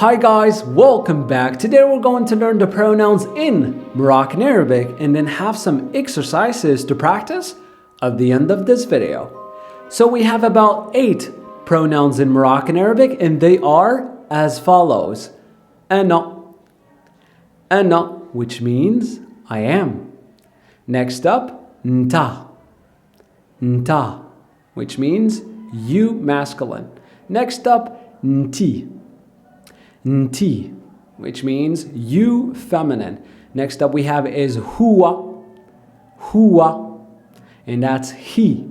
Hi guys, welcome back. Today we're going to learn the pronouns in Moroccan Arabic and then have some exercises to practice at the end of this video. So we have about 8 pronouns in Moroccan Arabic and they are as follows. Ana, which means I am. Next up, nta, which means you masculine. Next up, nti, which means you feminine. Next up we have is huwa, and that's he,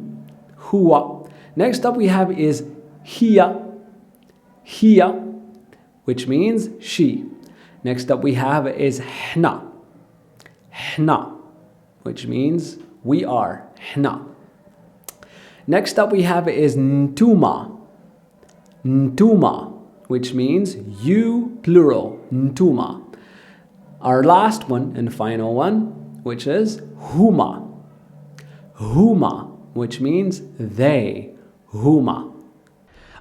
huwa. Next up we have is hiya, which means she. Next up we have is hna, which means we are, hna. Next up we have is ntoma, which means you plural, Ntoma. Our last one and final one, which is Homa, which means they, Homa.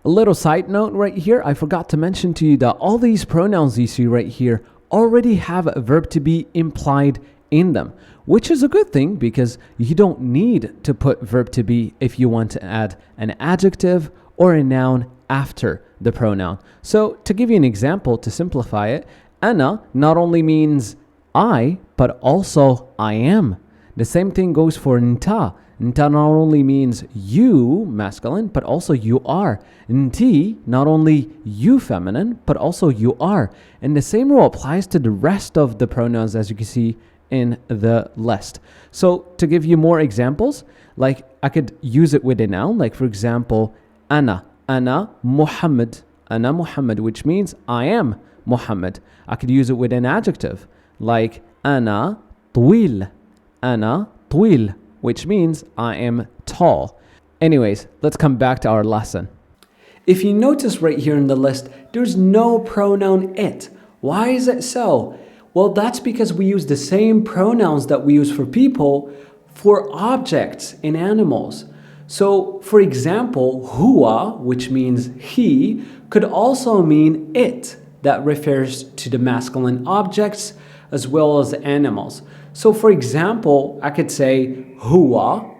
A little side note right here, I forgot to mention to you that all these pronouns you see right here already have a verb to be implied in them, which is a good thing because you don't need to put verb to be if you want to add an adjective or a noun after the pronoun. So to give you an example to simplify it, ana not only means I, but also I am. The same thing goes for nta. Nta not only means you, masculine, but also you are. Nti, not only you, feminine, but also you are. And the same rule applies to the rest of the pronouns as you can see in the list. So to give you more examples, like I could use it with a noun, like for example, ana Muhammad, which means I am Muhammad. I could use it with an adjective, like ana طويل, which means I am tall. Anyways, let's come back to our lesson. If you notice right here in the list, there's no pronoun it. Why is it so? Well, that's because we use the same pronouns that we use for people for objects and animals. So, for example, huwa, which means he, could also mean it, that refers to the masculine objects as well as animals. So, for example, I could say huwa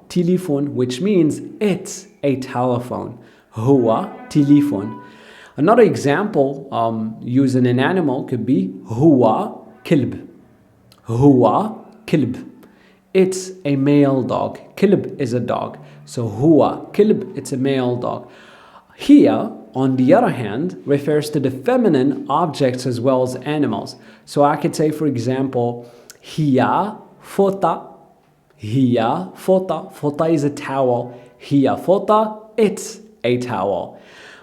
telephone, which means it's a telephone. Huwa telephone. Another example using an animal could be huwa kalb. It's a male dog. Kalb is a dog. So huwa kalb, it's a male dog. Hiya, on the other hand, refers to the feminine objects as well as animals. So I could say, for example, hiya fota. Fota is a towel. Hiya fota, it's a towel.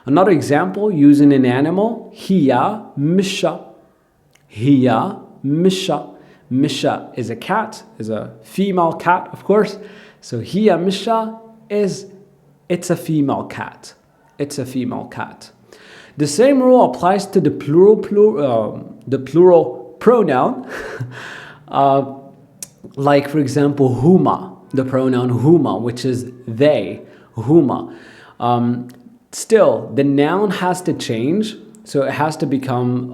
Another example using an animal, hiya misha. Misha is a cat, is a female cat, of course. So hiya misha it's a female cat. The same rule applies to the plural pronoun. Like for example, huma, the pronoun huma, which is they, huma. Still, the noun has to change. So it has to become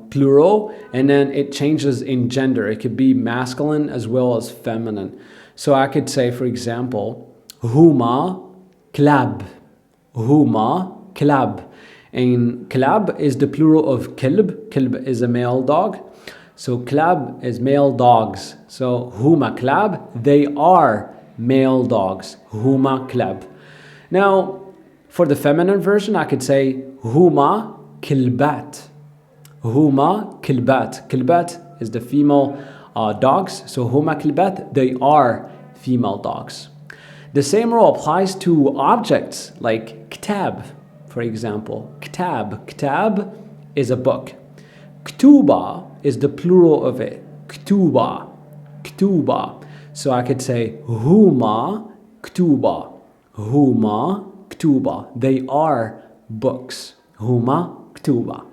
plural, and then it changes in gender. It could be masculine as well as feminine. So I could say, for example, huma kalb. And kalb is the plural of kalb. Kalb is a male dog. So kalb is male dogs. So huma kalb, they are male dogs. Huma kalb. Now, for the feminine version, I could say huma kalbat. Kalbat is the female dogs. So huma kalbat, they are female dogs. The same rule applies to objects like kitab, for example. Kitab is a book. Ktuba is the plural of it. Ktuba. So I could say huma ktuba. They are books. Huma ktuba.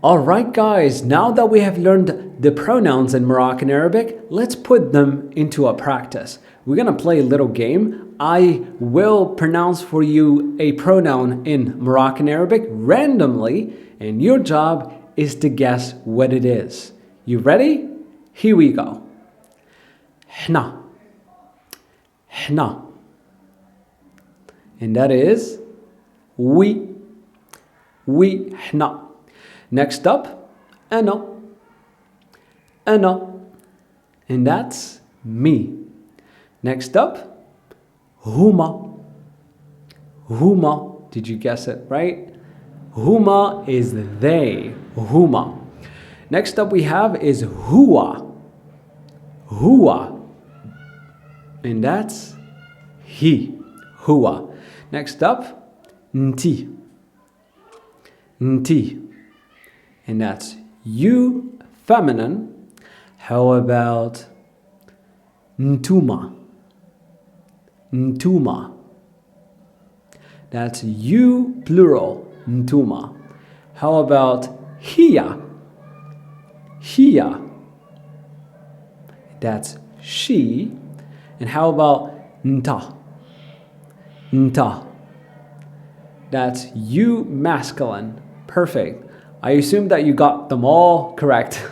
Alright guys, now that we have learned the pronouns in Moroccan Arabic, let's put them into a practice. We're gonna play a little game. I will pronounce for you a pronoun in Moroccan Arabic randomly, and your job is to guess what it is. You ready? Here we go. Hna. Hna. And that is we. We. Hna. Next up, ana. Ana. And that's me. Next up, Homa. Homa. Did you guess it right? Homa is they. Homa. Next up we have is Howa. Howa. And that's he. Howa. Next up, Nti. Nti. And that's you, feminine. How about Ntoma? Ntoma. That's you, plural. Ntoma. How about Hiya? Hiya. That's she. And how about Nta? Nta. That's you, masculine. Perfect. I assume that you got them all correct.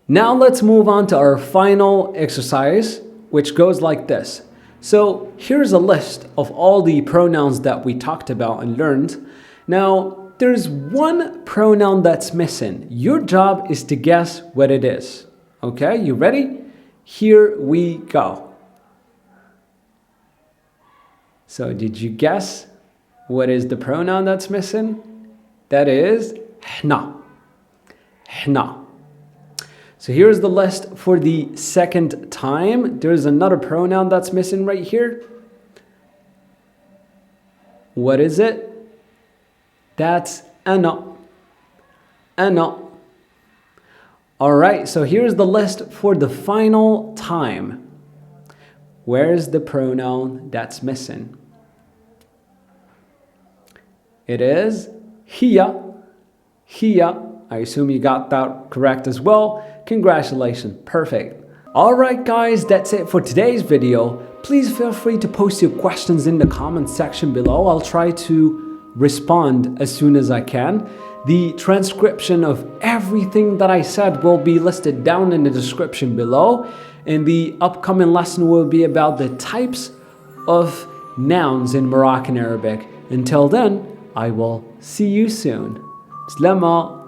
Now let's move on to our final exercise, which goes like this. So here's a list of all the pronouns that we talked about and learned. Now there's one pronoun that's missing. Your job is to guess what it is. Okay, you ready? Here we go. So did you guess what is the pronoun that's missing? That is hna. Hna. So here's the list for the second time. There's another pronoun that's missing right here. What is it? That's ana. Ana. All right, so here's the list for the final time. Where's the pronoun that's missing? It is Hiya. Hiya. I assume you got that correct as well. Congratulations. Perfect. Alright guys, that's it for today's video. Please feel free to post your questions in the comment section below. I'll try to respond as soon as I can. The transcription of everything that I said will be listed down in the description below. And the upcoming lesson will be about the types of nouns in Moroccan Arabic. Until then, I will see you soon. Slama.